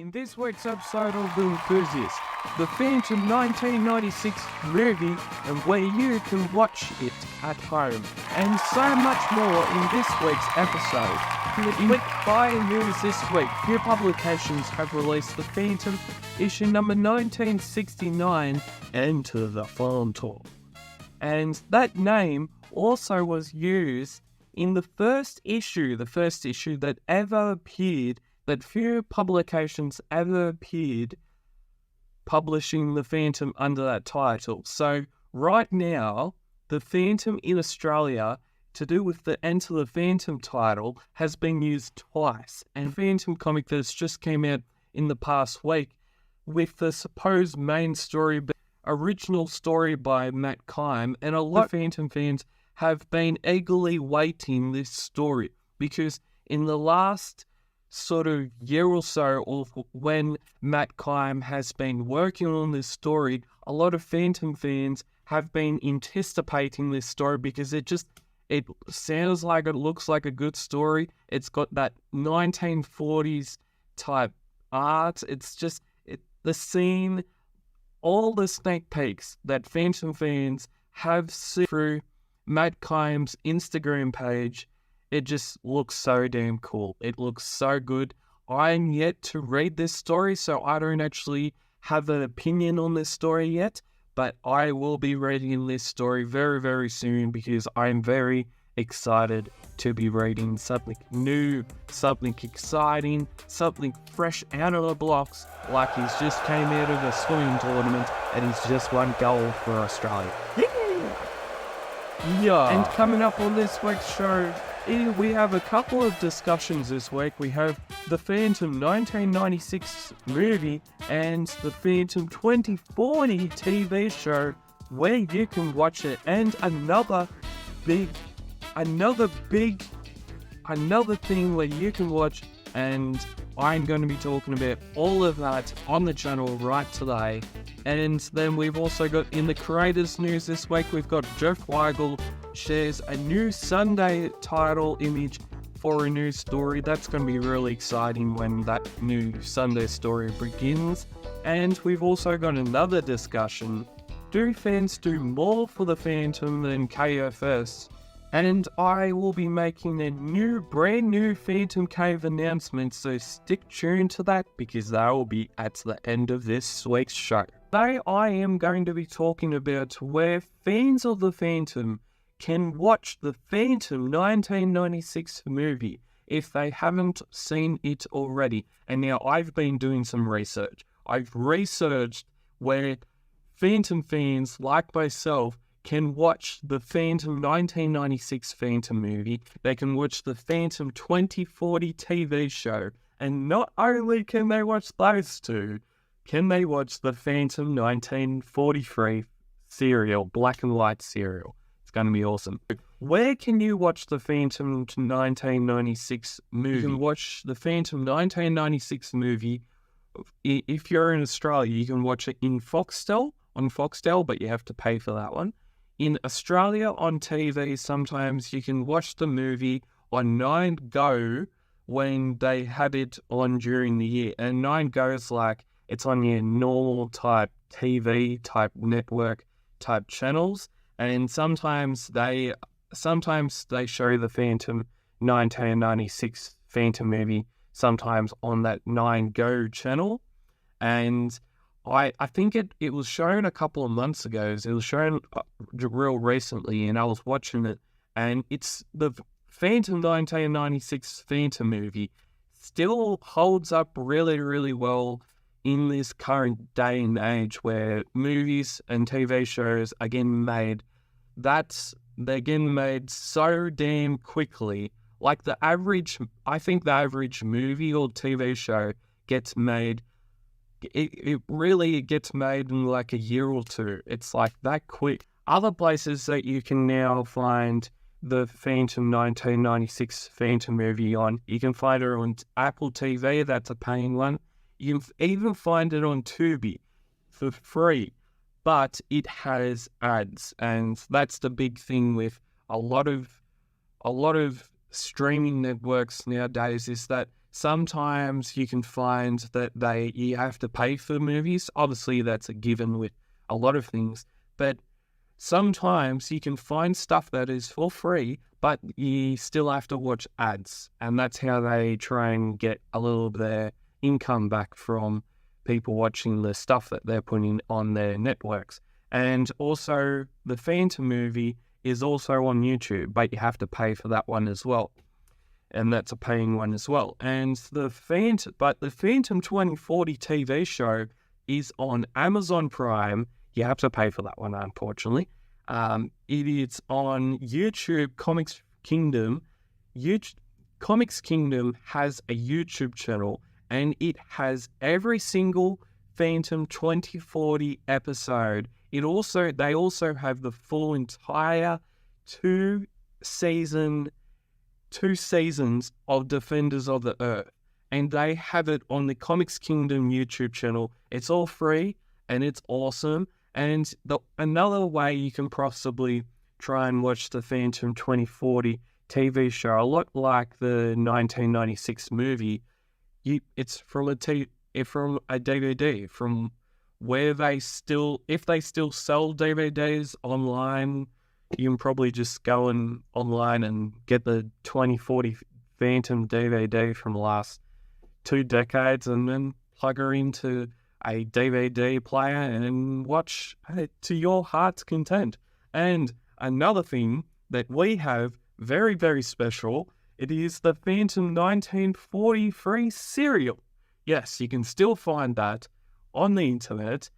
In this week's episode of The Enthusiast, the Phantom 1996 movie and where you can watch it at home, and so much more in this week's episode. In week 5 news this week, few publications have released The Phantom, issue number 1969, Enter the Phantom. And that name also was used in the first issue that ever appeared, that few publications ever appeared publishing The Phantom under that title. So right now, The Phantom in Australia, to do with the Enter the Phantom title, has been used twice. And Phantom comic that's just came out in the past week with the supposed main story, original story by Matt Kime, and a lot of Phantom fans have been eagerly waiting this story, because in the last sort of year or so, or when Matt Kime has been working on this story, a lot of Phantom fans have been anticipating this story because it sounds like it looks like a good story. It's got that 1940s type art. It's just the scene, all the sneak peeks that Phantom fans have seen through Matt Kime's Instagram page, it just looks so damn cool. It looks so good. I'm yet to read this story, so I don't actually have an opinion on this story yet, but I will be reading this story very, very soon because I'm very excited to be reading something new, something exciting, something fresh out of the blocks, like he's just came out of a swimming tournament and he's just won gold for Australia. Yeah. And coming up on this week's show, we have a couple of discussions this week. We have the Phantom 1996 movie and the Phantom 2040 TV show where you can watch it, and another thing where you can watch, and I'm going to be talking about all of that on the channel right today. And then we've also got, in the creators news this week, we've got Jeff Weigel shares a new Sunday title image for a new story. That's going to be really exciting when that new Sunday story begins. And we've also got another discussion. Do fans do more for the Phantom than KFS? And I will be making a brand new Phantom Cave announcement, so stick tuned to that because that will be at the end of this week's show. Today I am going to be talking about where fans of the Phantom can watch the Phantom 1996 movie if they haven't seen it already. And now I've been doing some research. I've researched where Phantom fans like myself can watch the Phantom 1996 Phantom movie. They can watch the Phantom 2040 TV show. And not only can they watch those two, can they watch the Phantom 1943 serial, black and white serial. It's going to be awesome. Where can you watch the Phantom 1996 movie? You can watch the Phantom 1996 movie. If you're in Australia, you can watch it on Foxtel, but you have to pay for that one. In Australia on TV, sometimes you can watch the movie on 9Go when they had it on during the year. And 9Go is like, it's on your normal type TV, type network, type channels. And sometimes they show the Phantom 1996 Phantom movie, sometimes on that 9Go channel. And I think it was shown a couple of months ago. It was shown real recently, and I was watching it, and it's the Phantom 1996 Phantom movie still holds up really, really well in this current day and age where movies and TV shows are getting made. They're getting made so damn quickly. Like I think the average movie or TV show gets made. It really gets made in like a year or two. It's like that quick. Other places that you can now find the Phantom 1996 Phantom movie on, you can find it on Apple TV, that's a paying one. You can even find it on Tubi for free, but it has ads, and that's the big thing with a lot of streaming networks nowadays, is that Sometimes you can find that you have to pay for movies. Obviously, that's a given with a lot of things. But sometimes you can find stuff that is for free, but you still have to watch ads. And that's how they try and get a little of their income back from people watching the stuff that they're putting on their networks. And also, the Phantom movie is also on YouTube, but you have to pay for that one as well. And that's a paying one as well. And the Phantom 2040 TV show is on Amazon Prime. You have to pay for that one, unfortunately. It is on YouTube Comics Kingdom. Comics Kingdom has a YouTube channel, and it has every single Phantom 2040 episode. They also have the full entire two seasons of Defenders of the Earth, and they have it on the Comics Kingdom YouTube channel. It's all free and it's awesome. And another way you can possibly try and watch the Phantom 2040 TV show, a lot like the 1996 movie, it's from a DVD, from where if they still sell DVDs online. You can probably just go online and get the 2040 Phantom DVD from the last 2 decades and then plug her into a DVD player and watch it to your heart's content. And another thing that we have very, very special, it is the Phantom 1943 serial. Yes, you can still find that on the internet.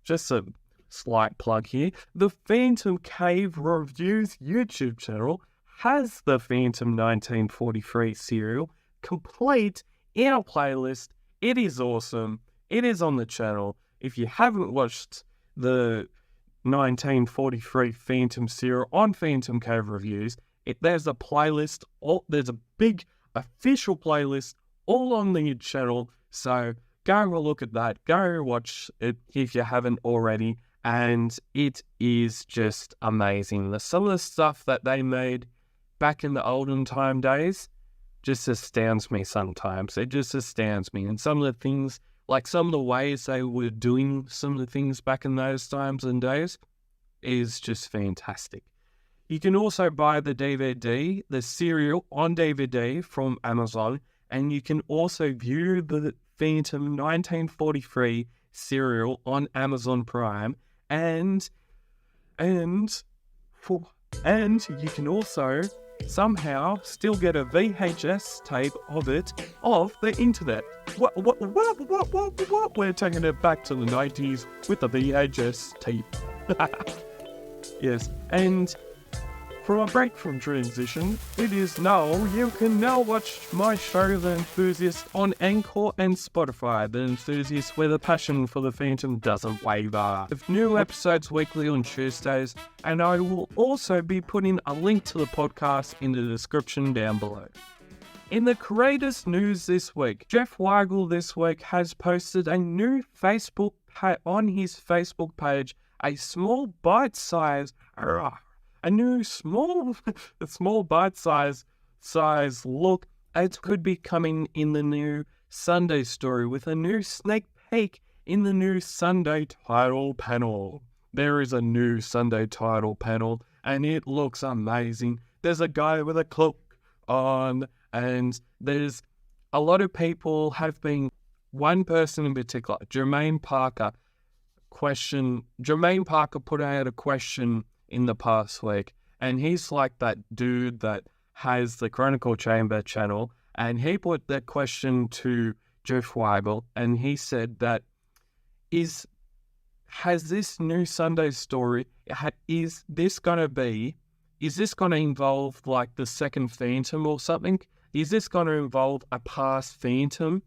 Just a slight plug here, the Phantom Cave Reviews YouTube channel has the Phantom 1943 serial complete in a playlist. It is awesome. It is on the channel. If you haven't watched the 1943 Phantom serial on Phantom Cave Reviews, there's a playlist. There's a big official playlist all on the channel. So go have a look at that. Go watch it if you haven't already. And it is just amazing. Some of the stuff that they made back in the olden time days just astounds me sometimes. It just astounds me. And some of the things, like some of the ways they were doing some of the things back in those times and days, is just fantastic. You can also buy the DVD, the serial on DVD from Amazon, and you can also view the Phantom 1943 serial on Amazon Prime. And you can also somehow still get a VHS tape of it off the internet. What? We're taking it back to the 90s with the VHS tape. Yes, and for a break from transition, you can now watch my show, The Enthusiast, on Anchor and Spotify. The Enthusiast, where the passion for the Phantom doesn't waver. With new episodes weekly on Tuesdays, and I will also be putting a link to the podcast in the description down below. In the creators news this week, Jeff Weigel this week has posted a new on his Facebook page, a small bite-sized bite-size look at could be coming in the new Sunday story, with a new sneak peek in the new Sunday title panel. There is a new Sunday title panel, and it looks amazing. There's a guy with a cloak on, and there's a lot of people have been, one person in particular, Jermaine Parker put out a question in the past week, and he's like that dude that has the Chronicle Chamber channel, and he put that question to Jeff Weigel, and he said that has this new Sunday story, is this going to involve like the second Phantom or something? Is this going to involve a past Phantom?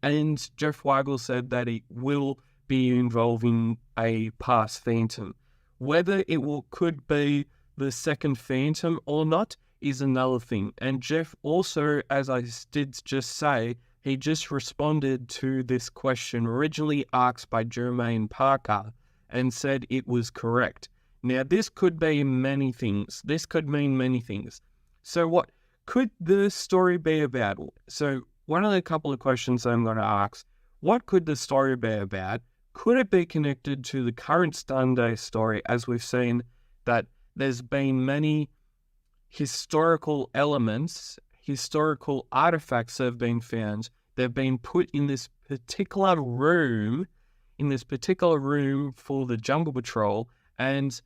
And Jeff Weigel said that it will be involving a past Phantom. Whether could be the second Phantom or not is another thing. And Jeff also, as I did just say, he just responded to this question originally asked by Jermaine Parker and said it was correct. Now, this could be many things. This could mean many things. So what could the story be about? So one of the couple of questions I'm going to ask, what could the story be about? Could it be connected to the current Sunday story, as we've seen that there's been many historical elements, historical artifacts that have been found. They've been put in this particular room, for the Jungle Patrol. And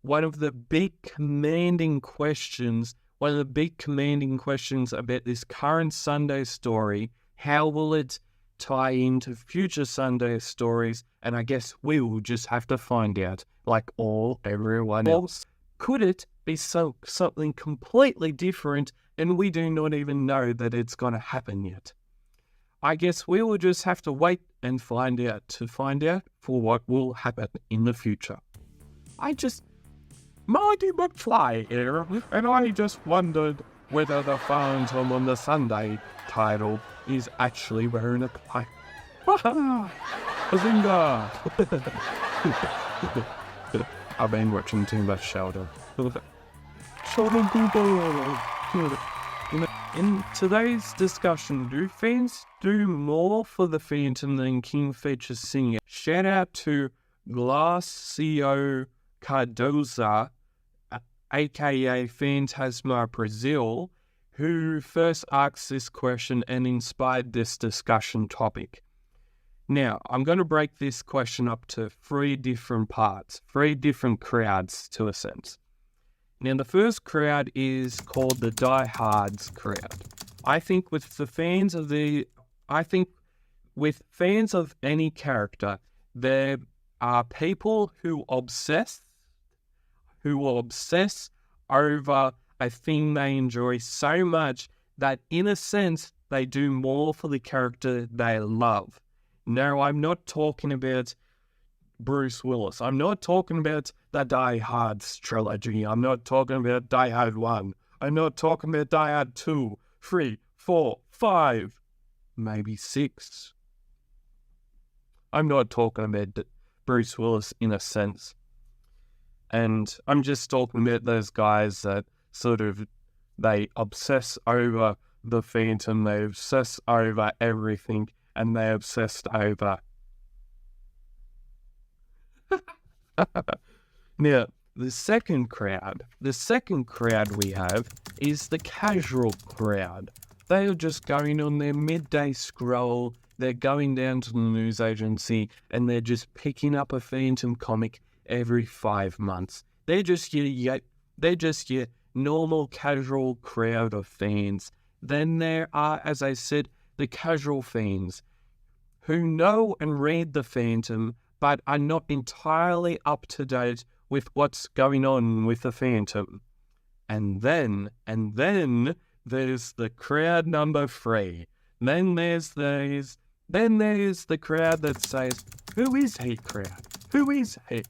one of the big commanding questions about this current Sunday story, how will it tie into future Sunday stories? And I guess we will just have to find out, like everyone else. Could it be something completely different and we do not even know that it's going to happen yet? I guess we will just have to wait and find out for what will happen in the future. Marty McFly here, and I just wondered whether the Phantom on the Sunday title is actually wearing a pipe. Bazinga! I've been watching too much Sheldon. In today's discussion, do fans do more for the Phantom than Kingfisher Singh? Shout out to Glacio Cardoza, aka Phantasma Brazil, who first asked this question and inspired this discussion topic. Now, I'm going to break this question up to 3 different parts, 3 different crowds to a sense. Now, the first crowd is called the diehards crowd. I think with fans of any character, there are people who will obsess over a thing they enjoy so much that, in a sense, they do more for the character they love. No, I'm not talking about Bruce Willis. I'm not talking about the Die Hard's trilogy. I'm not talking about Die Hard 1. I'm not talking about Die Hard 2, 3, 4, 5, maybe 6. I'm not talking about Bruce Willis in a sense. And I'm just talking about those guys that they obsess over the Phantom, they obsess over everything, and they obsessed over. Now, the second crowd we have is the casual crowd. They are just going on their midday scroll, they're going down to the news agency, and they're just picking up a Phantom comic every 5 months. They're just your normal casual crowd of fans. Then there are, as I said, the casual fans who know and read the Phantom but are not entirely up to date with what's going on with the Phantom. And then there's the crowd number 3. Then there's the crowd that says, "Who is he, crowd? Who is he?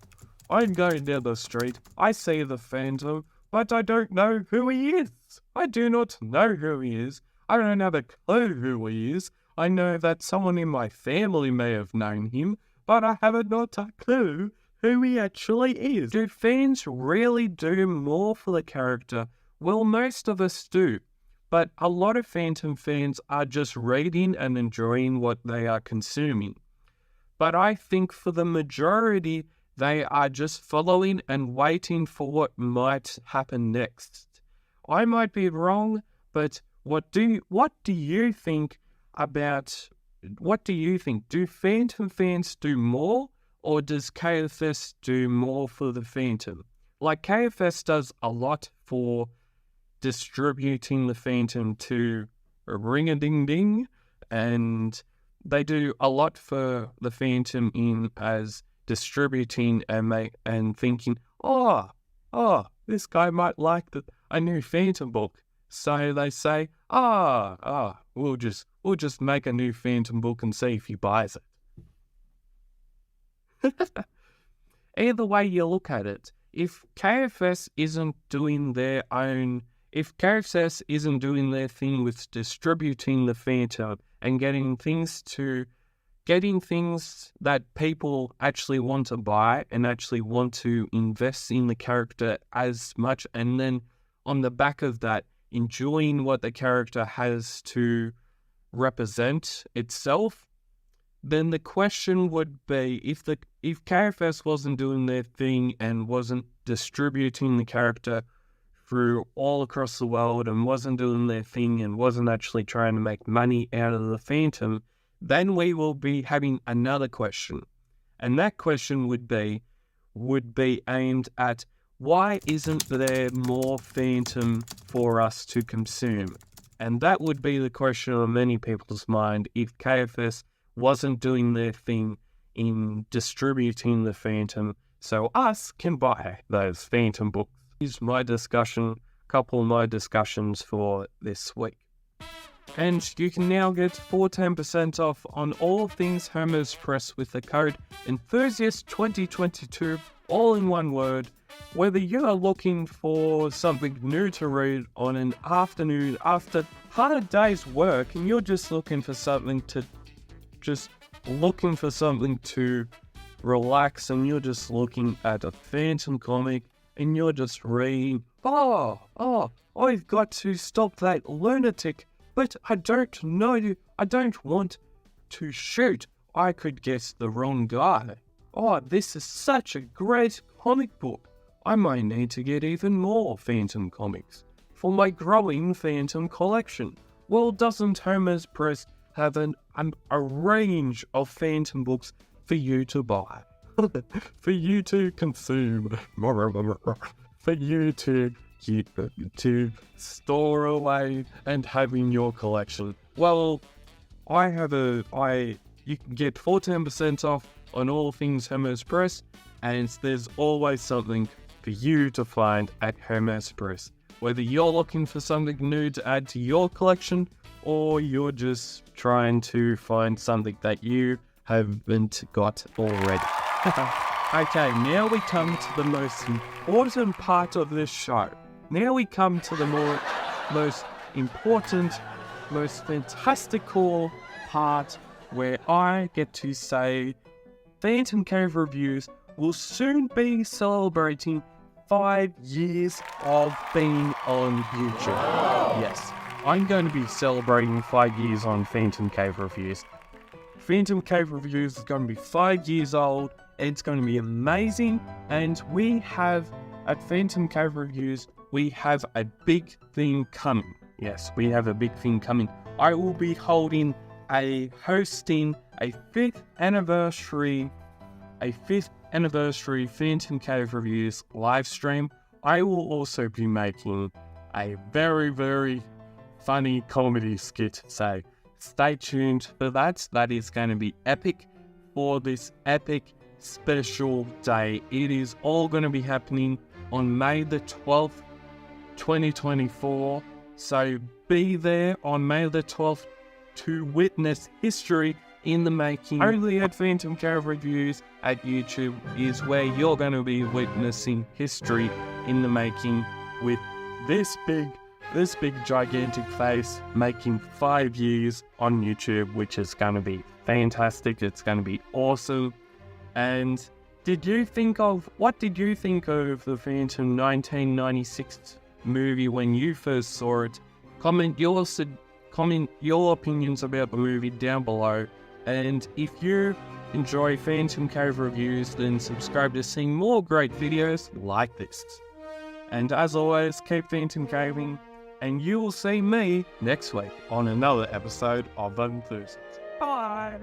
I'm going down the street, I see the Phantom, but I don't know who he is. I do not know who he is. I don't have a clue who he is. I know that someone in my family may have known him, but I have not a clue who he actually is." Do fans really do more for the character? Well, most of us do. But a lot of Phantom fans are just reading and enjoying what they are consuming. But I think for the majority, they are just following and waiting for what might happen next. I might be wrong, but what do you think about? What do you think? Do Phantom fans do more, or does KFS do more for the Phantom? Like, KFS does a lot for distributing the Phantom to ring-a-ding-ding, and they do a lot for the Phantom in as distributing and thinking, this guy might like a new Phantom book. So they say, we'll just make a new Phantom book and see if he buys it. Either way you look at it, if KFS isn't doing their thing with distributing the Phantom and getting things that people actually want to buy and actually want to invest in the character as much, and then on the back of that, enjoying what the character has to represent itself, then the question would be, if KFS wasn't doing their thing and wasn't distributing the character through all across the world and wasn't doing their thing and wasn't actually trying to make money out of the Phantom, then we will be having another question. And that question would be aimed at, why isn't there more Phantom for us to consume? And that would be the question on many people's mind if KFS wasn't doing their thing in distributing the Phantom so us can buy those Phantom books. Here's my discussion, couple of my discussions for this week. And you can now get 14% off on all things Hermes Press with the code Enthusiast 2022, all in one word. Whether you are looking for something new to read on an afternoon after hard day's work and you're just looking for something to relax and you're just looking at a Phantom comic and you're just reading, I've got to stop that lunatic, but I don't want to shoot. I could guess the wrong guy. Oh, this is such a great comic book. I might need to get even more Phantom comics for my growing Phantom collection. Well, doesn't Hermes Press have a range of Phantom books for you to buy, for you to consume, for you to keep, to store away and have in your collection? Well, you can get 14% off on all things Hermes Press, and there's always something for you to find at Hermes Press. Whether you're looking for something new to add to your collection, or you're just trying to find something that you haven't got already. Okay, now we come to the most important part of this show. Now we come to the most important, most fantastical part where I get to say Phantom Cave Reviews will soon be celebrating 5 years of being on YouTube. Yes, I'm going to be celebrating 5 years on Phantom Cave Reviews. Phantom Cave Reviews is going to be 5 years old. It's going to be amazing. And we have, at Phantom Cave Reviews, we have a big thing coming. Yes, we have a big thing coming. I will be hosting a 5th anniversary Phantom Cave Reviews live stream. I will also be making a very, very funny comedy skit, so stay tuned for that. That is going to be epic for this epic special day. It is all going to be happening on May the 12th, 2024. So be there on May the 12th to witness history in the making. Only at Phantom Cave Reviews at YouTube is where you're going to be witnessing history in the making with this big gigantic face making 5 years on YouTube, which is going to be fantastic. It's going to be awesome. And what did you think of the Phantom 1996 movie when you first saw it? Comment your opinions about the movie down below. And if you enjoy Phantom Cave Reviews, then subscribe to see more great videos like this. And as always, keep Phantom Caving, and you will see me next week on another episode of Enthusiast. Bye!